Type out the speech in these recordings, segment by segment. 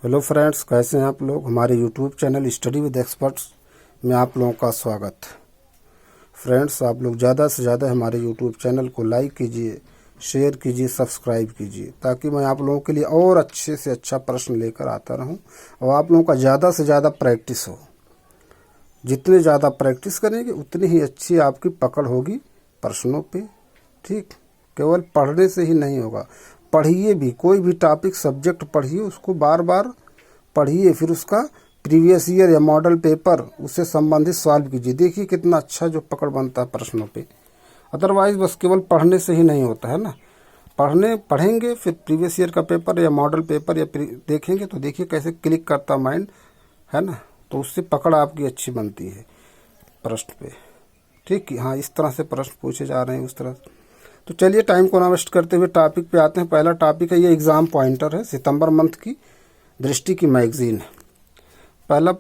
Hello friends, कैसे हैं आप लोग। हमारे YouTube channel study with experts में आप लोगों का स्वागत। फ्रेंड्स, आप लोग ज़्यादा से ज़्यादा हमारे यूट्यूब चैनल को लाइक कीजिए, शेयर कीजिए, सब्सक्राइब कीजिए, ताकि मैं आप लोगों के लिए और अच्छे से अच्छा प्रश्न लेकर आता रहूं और आप लोगों का ज़्यादा से ज़्यादा प्रैक्टिस हो। जितने ज़्यादा प्रैक्टिस करेंगे उतनी ही अच्छी आपकी पकड़ होगी प्रश्नों पे। ठीक, केवल पढ़ने से ही नहीं होगा, पढ़िए भी। कोई भी टॉपिक सब्जेक्ट पढ़िए, उसको बार बार पढ़िए, फिर उसका प्रीवियस ईयर या मॉडल पेपर उससे संबंधित सॉल्व कीजिए। देखिए कितना अच्छा जो पकड़ बनता है प्रश्नों पे। अदरवाइज बस केवल पढ़ने से ही नहीं होता है ना। पढ़ेंगे, फिर प्रीवियस ईयर का पेपर या मॉडल पेपर या देखेंगे तो देखिए कैसे क्लिक करता माइंड, है ना। तो उससे पकड़ आपकी अच्छी बनती है प्रश्न पे। ठीक कि हाँ, इस तरह से प्रश्न पूछे जा रहे हैं, उस तरह। तो चलिए टाइम को ना वेस्ट करते हुए टॉपिक पे आते हैं। पहला टॉपिक है, ये एग्जाम पॉइंटर है, सितंबर मंथ की दृष्टि की मैगजीन है। पहला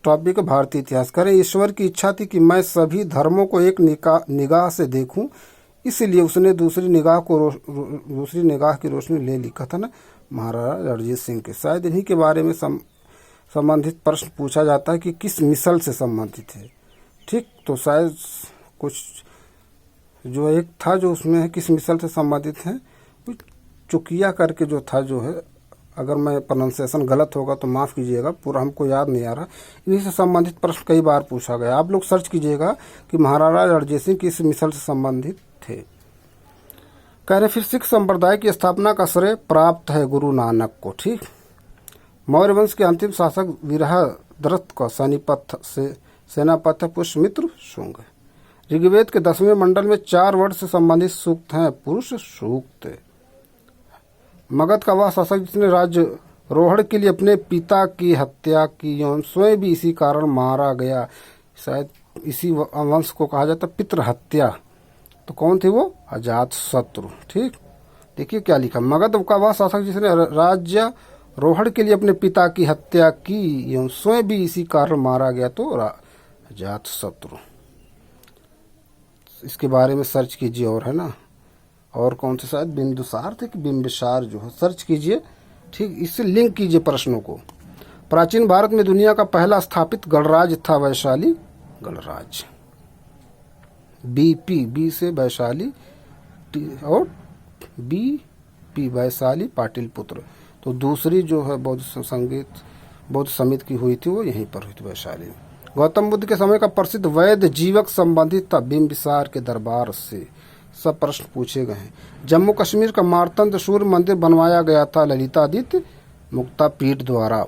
टॉपिक है, भारतीय इतिहास। करें, ईश्वर की इच्छा थी कि मैं सभी धर्मों को एक निगाह से देखूं, इसलिए उसने दूसरी निगाह की रोशनी ले लिखा था ना महाराजा रणजीत सिंह के। शायद इन्हीं के बारे में संबंधित प्रश्न पूछा जाता है कि किस मिसल से संबंधित है। ठीक, तो शायद कुछ जो एक था जो उसमें है किस मिसल से संबंधित है, कुछ चुकिया करके जो था जो है। अगर मैं प्रोनाउंसिएशन गलत होगा तो माफ़ कीजिएगा, पूरा हमको याद नहीं आ रहा। इन्हीं से संबंधित प्रश्न कई बार पूछा गया। आप लोग सर्च कीजिएगा कि महाराजा रणजीत सिंह किस मिसल से संबंधित थे। कह रहे फिर सिख संप्रदाय की स्थापना का श्रेय प्राप्त है गुरु नानक को। ठीक, मौर्य वंश के अंतिम शासक वीरभद्र का सेनापति पुष्यमित्र शुंग। ऋग्वेद के 10वें मंडल में 4 वर्ड से संबंधित सूक्त हैं, पुरुष सूक्त। मगध का वह शासक जिसने राज्यारोहण के लिए अपने पिता की हत्या की एवं स्वयं भी इसी कारण मारा गया, शायद इसी वंश को कहा जाता पितृ हत्या। तो कौन थे वो? अजातशत्रु। ठीक, देखिए क्या लिखा, मगध का वह शासक जिसने राज्यारोहण के लिए अपने पिता की हत्या की एवं स्वयं भी इसी कारण मारा गया, तो अजातशत्रु। इसके बारे में सर्च कीजिए। और है ना, और कौन से शायद बिंदुसार थे कि बिंबिसार, जो है सर्च कीजिए। ठीक, इससे लिंक कीजिए प्रश्नों को। प्राचीन भारत में दुनिया का पहला स्थापित गणराज्य था वैशाली गणराज्य। बी से वैशाली और बी वैशाली पाटिलपुत्र। तो दूसरी जो है बौद्ध समिति की हुई थी, वो यहीं पर हुई थी, वैशाली में। गौतम बुद्ध के समय का प्रसिद्ध वैद्य जीवक संबंधित था बिंबिसार के दरबार से। सब प्रश्न पूछे गए हैं। जम्मू कश्मीर का मार्तंड सूर्य मंदिर बनवाया गया था ललितादित्य मुक्तापीठ द्वारा।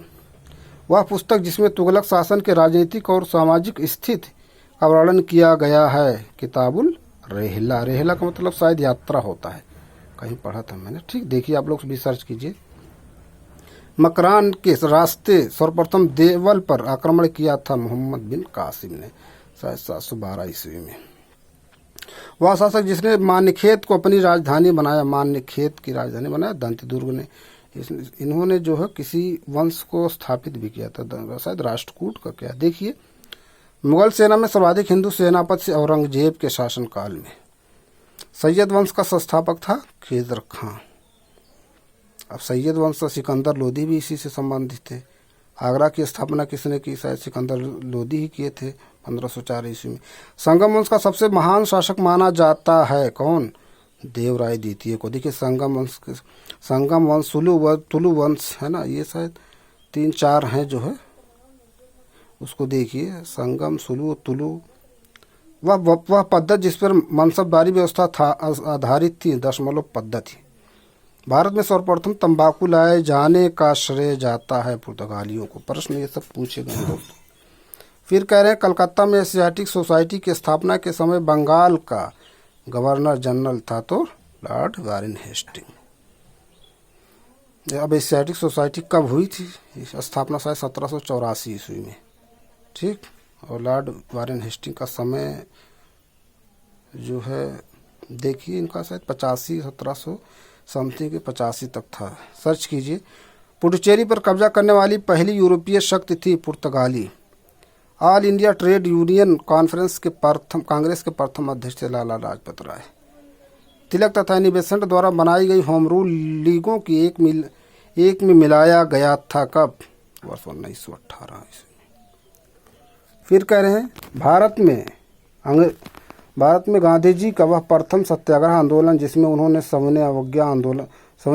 वह पुस्तक जिसमें तुगलक शासन के राजनीतिक और सामाजिक स्थिति का वर्णन किया गया है, किताबुल रेहला। रेहला का मतलब शायद यात्रा होता है, कहीं पढ़ा था मैंने। ठीक, देखिए आप लोग भी सर्च कीजिए। मकरान के रास्ते सर्वप्रथम देवल पर आक्रमण किया था मोहम्मद बिन कासिम ने, शायद 712 ईस्वी में। वह शासक जिसने मान्यखेत को अपनी राजधानी बनाया, मान्यखेत की राजधानी बनाया दंतदुर्ग ने। इन्होंने जो है किसी वंश को स्थापित भी किया था, शायद राष्ट्रकूट का। क्या देखिए, मुगल सेना में सर्वाधिक हिंदू सेनापति औरंगजेब के शासनकाल में। सैयद वंश का संस्थापक था खिजर खां। अब सैयद वंश का सिकंदर लोदी भी इसी से संबंधित थे। आगरा की स्थापना किसने की? शायद सिकंदर लोदी ही किए थे 1504 ईस्वी में। संगम वंश का सबसे महान शासक माना जाता है कौन? देवराय द्वितीय को। देखिए संगम वंश तुलु वंश है ना, ये शायद 3-4 हैं जो है, उसको देखिए। संगम, सुलु, तुलु। वह पद्धति जिस पर मनसबदारी व्यवस्था था आधारित थी, दशमलव पद्धति। भारत में सर्वप्रथम तंबाकू लाए जाने का श्रेय जाता है पुर्तगालियों को। प्रश्न ये सब पूछे गए दोस्तों। फिर कह रहे हैं, कलकत्ता में एशियाटिक सोसाइटी की स्थापना के समय बंगाल का गवर्नर जनरल था तो लॉर्ड वारेन हेस्टिंग। अब एशियाटिक सोसाइटी कब हुई थी स्थापना? शायद 1784 ईस्वी में। ठीक, और लॉर्ड वारेन हेस्टिंग का समय जो है देखिए, इनका शायद 1700 समथिंग के 85 तक था। सर्च कीजिए। पुडुचेरी पर कब्जा करने वाली पहली यूरोपीय शक्ति थी पुर्तगाली। All India trade union Congress के प्रथम अध्यक्ष थे लाला लाजपत राय। तिलक तथा एनी बेसेंट द्वारा बनाई गई होम रूल लीगों की एक में मिलाया गया था। कब? वर्ष 1918 ईस्वी। फिर कह रहे हैं भारत में गांधी जी का वह प्रथम सत्याग्रह आंदोलन जिसमें उन्होंने सविनय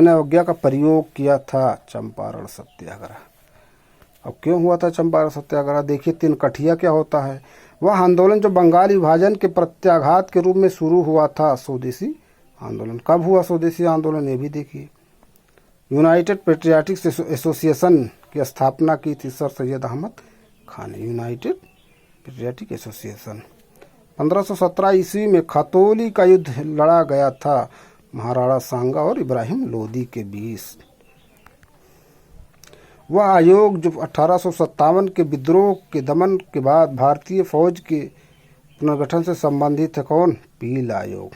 अवज्ञा का प्रयोग किया था, चंपारण सत्याग्रह। अब क्यों हुआ था चंपारण सत्याग्रह? देखिए, तिनकठिया क्या होता है। वह आंदोलन जो बंगाल विभाजन के प्रत्याघात के रूप में शुरू हुआ था, स्वदेशी आंदोलन। कब हुआ स्वदेशी आंदोलन? ये भी देखिए। यूनाइटेड पेट्रियाटिक एसोसिएशन की स्थापना की थी सर सैयद अहमद खान ने। United patriotic association. 1517 ईस्वी में खतौली का युद्ध लड़ा गया था महाराणा सांगा और इब्राहिम लोदी के बीच। वह आयोग जो 1857 के विद्रोह के दमन के बाद भारतीय फौज के पुनर्गठन से संबंधित है। कौन? पील आयोग।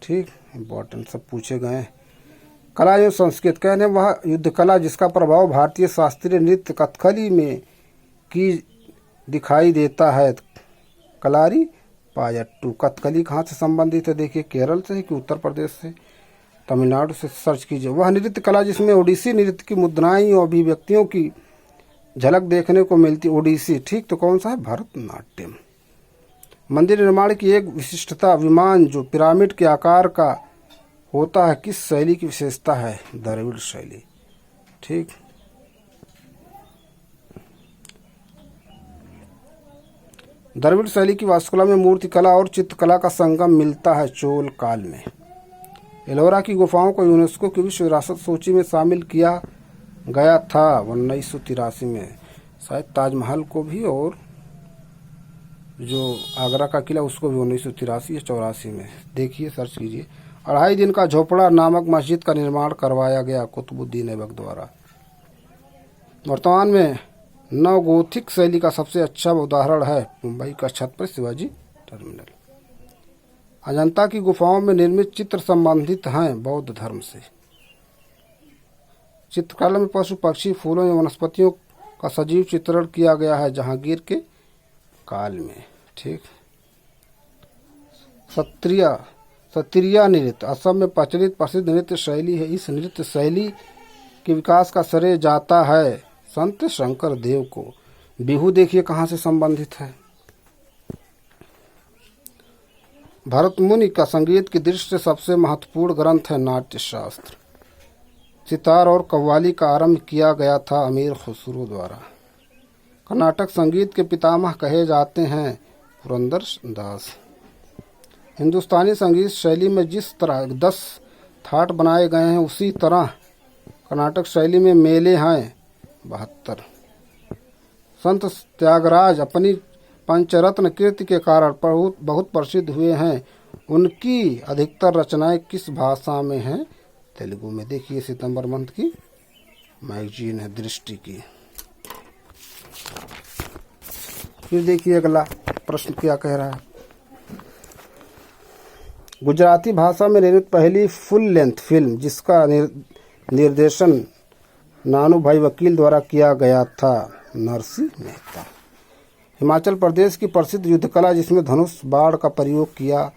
ठीक, इम्पोर्टेंट सब पूछे गए। कला एवं संस्कृत कहने वह युद्ध कला जिसका प्रभाव भारतीय शास्त्रीय नृत्य कथकली में की दिखाई देता है। कलारी पायट्टू। कथकली कहाँ से संबंधित है? देखिए, केरल से है कि उत्तर प्रदेश से, तमिलनाडु से? सर्च कीजिए। वह नृत्य कला जिसमें ओडिसी नृत्य की मुद्राएं और अभिव्यक्तियों की झलक देखने को मिलती। ओडिसी। ठीक, तो कौन सा है? भरतनाट्यम। मंदिर निर्माण की एक विशिष्टता, विमान जो पिरामिड के आकार का होता है, किस शैली की विशेषता है? द्रविड़ शैली। ठीक। द्रविड़ शैली की वास्तुकला में मूर्ति कला और चित्रकला का संगम मिलता है चोल काल में। एलोरा की गुफाओं को यूनेस्को की विश्व विरासत सूची में शामिल किया गया था 1983 में। शायद ताजमहल को भी और जो आगरा का किला उसको भी 1983 या 84 में। देखिए, सर्च कीजिए। 2.5 दिन का झोपड़ा नामक मस्जिद का निर्माण करवाया गया कुतुबुद्दीन ऐबक द्वारा। वर्तमान में नवगोथिक शैली का सबसे अच्छा उदाहरण है मुंबई का छत्रपति शिवाजी टर्मिनल। अजंता की गुफाओं में निर्मित चित्र संबंधित हैं बौद्ध धर्म से। चित्रकला में पशु पक्षी, फूलों एवं वनस्पतियों का सजीव चित्रण किया गया है जहांगीर के काल में। ठीक। सत्रिया नृत्य असम में प्रचलित प्रसिद्ध नृत्य शैली है। इस नृत्य शैली के विकास का श्रेय जाता है संत शंकर देव को। बिहू देखिए कहाँ से संबंधित है। भरत मुनि का संगीत की दृष्टि से सबसे महत्वपूर्ण ग्रंथ है नाट्य शास्त्र। सितार और कव्वाली का आरंभ किया गया था अमीर खुसरो द्वारा। कर्नाटक संगीत के पितामह कहे जाते हैं पुरंदर दास। हिंदुस्तानी संगीत शैली में जिस तरह 10 थाट बनाए गए हैं उसी तरह कर्नाटक शैली में मेले हैं 72। संत त्यागराज अपनी पंचरत्न कीर्ति के कारण बहुत प्रसिद्ध हुए हैं। उनकी अधिकतर रचनाएं किस भाषा में हैं? तेलुगु में। देखिए, सितंबर मंथ की मैगजीन है दृष्टि की। फिर देखिए अगला प्रश्न क्या कह रहा है। गुजराती भाषा में निर्मित पहली फुल लेंथ फिल्म जिसका निर्देशन नानूभाई वकील द्वारा किया गया था नरसिंह मेहता। हिमाचल प्रदेश की प्रसिद्ध युद्ध कला जिसमें धनुष बाण का प्रयोग किया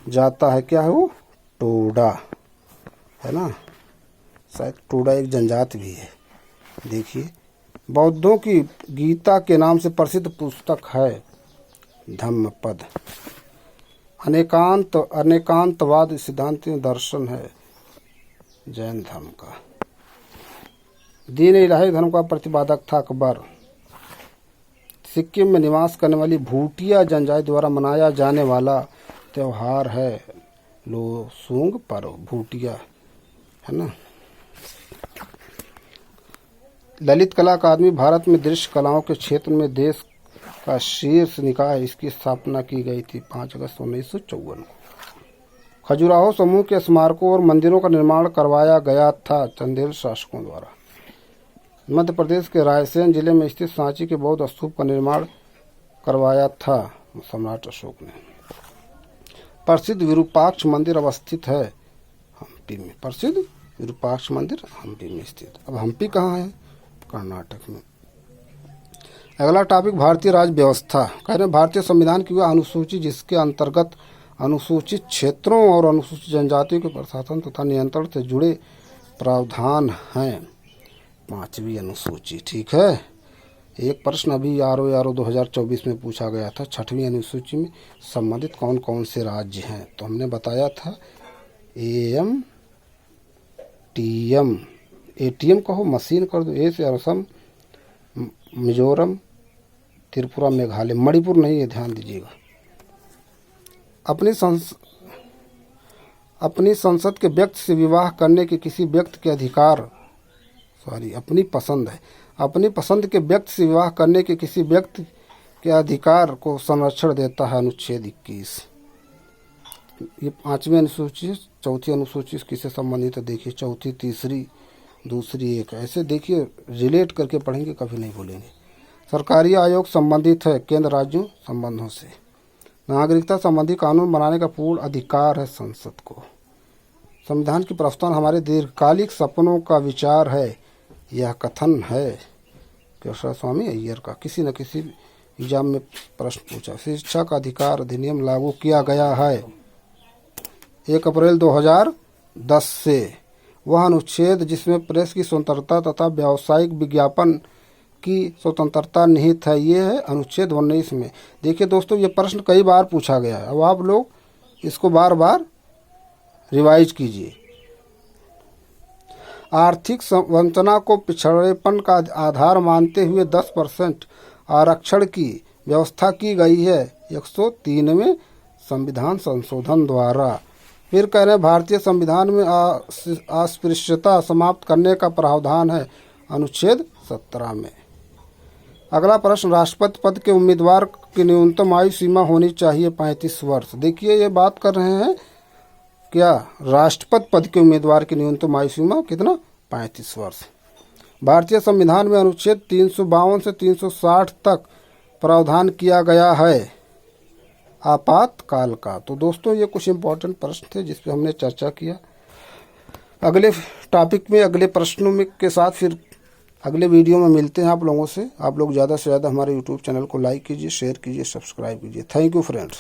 जाता है, क्या है वो? टोडा है ना। शायद टोडा एक जनजाति भी है। देखिए, बौद्धों की गीता के नाम से प्रसिद्ध पुस्तक है धम्मपद। अनेकांतवाद सिद्धांत दर्शन है जैन धर्म का। दीन इलाही धर्म का प्रतिपादक था अकबर। सिक्किम में निवास करने वाली भूटिया जनजाति द्वारा मनाया जाने वाला त्योहार है लोसूंग पर्व। भूटिया है ना। ललित कला अकादमी भारत में दृश्य कलाओं के क्षेत्र में देश का शीर्ष निकाय। इसकी स्थापना की गई थी 5 अगस्त 1954 को। खजुराहो समूह के स्मारकों और मंदिरों का निर्माण करवाया गया था चंदेल शासकों द्वारा। मध्य प्रदेश के रायसेन जिले में स्थित सांची के बौद्ध स्तूप का निर्माण करवाया था सम्राट अशोक ने। प्रसिद्ध विरूपाक्ष मंदिर अवस्थित है हम्पी में। प्रसिद्ध विरूपाक्ष मंदिर हम्पी में स्थित। अब हम्पी कहाँ है? कर्नाटक में। अगला टॉपिक भारतीय राज्य व्यवस्था। कह रहे हैं भारतीय संविधान की वह अनुसूची जिसके अंतर्गत अनुसूचित क्षेत्रों और अनुसूचित जनजातियों के प्रशासन तथा नियंत्रण से जुड़े प्रावधान हैं 5वीं अनुसूची। ठीक है, एक प्रश्न अभी आर.ओ. 2024 में पूछा गया था, 6वीं अनुसूची में संबंधित कौन कौन से राज्य हैं। तो हमने बताया था AM, TM, ATM कहो, मशीन कर दो, ए से असम, मिजोरम, त्रिपुरा, मेघालय, मणिपुर नहीं है, ध्यान दीजिएगा। अपनी संसद के व्यक्ति से विवाह करने के किसी व्यक्ति के अधिकार, अपनी पसंद है, अपनी पसंद के व्यक्ति से विवाह करने के किसी व्यक्ति के अधिकार को संरक्षण देता है अनुच्छेद 21। ये 5वीं अनुसूची। 4थी अनुसूची किससे संबंधित है देखिए, चौथी, तीसरी, दूसरी, एक, ऐसे देखिए रिलेट करके पढ़ेंगे, कभी नहीं भूलेंगे। सरकारी आयोग संबंधित है केंद्र राज्यों संबंधों से। नागरिकता संबंधी कानून बनाने का पूर्ण अधिकार है संसद को। संविधान की प्रस्तावना हमारे दीर्घकालिक सपनों का विचार है, यह कथन है कृष्ण स्वामी अय्यर का। किसी न किसी एग्जाम में प्रश्न पूछा। शिक्षा का अधिकार अधिनियम लागू किया गया है 1 अप्रैल 2010 से। वह अनुच्छेद जिसमें प्रेस की स्वतंत्रता तथा व्यावसायिक विज्ञापन की स्वतंत्रता निहित है, ये है अनुच्छेद 19 में। देखिए दोस्तों, ये प्रश्न कई बार पूछा गया है, अब आप लोग इसको बार बार रिवाइज कीजिए। आर्थिक वंचना को पिछड़ेपन का आधार मानते हुए 10% आरक्षण की व्यवस्था की गई है 103वें संविधान संशोधन द्वारा। फिर कह रहे हैं भारतीय संविधान में अस्पृश्यता समाप्त करने का प्रावधान है अनुच्छेद 17 में। अगला प्रश्न, राष्ट्रपति पद के उम्मीदवार की न्यूनतम आयु सीमा होनी चाहिए 35 वर्ष। देखिए ये बात कर रहे हैं क्या, राष्ट्रपति पद के उम्मीदवार की न्यूनतम आयु सीमा कितना, 35 वर्ष। भारतीय संविधान में अनुच्छेद 352 से 360 तक प्रावधान किया गया है आपातकाल का। तो दोस्तों ये कुछ इंपॉर्टेंट प्रश्न थे जिस पे हमने चर्चा किया। अगले टॉपिक में, अगले प्रश्नों में के साथ फिर अगले वीडियो में मिलते हैं आप लोगों से। आप लोग ज़्यादा से ज़्यादा हमारे यूट्यूब चैनल को लाइक कीजिए, शेयर कीजिए, सब्सक्राइब कीजिए। Thank you friends.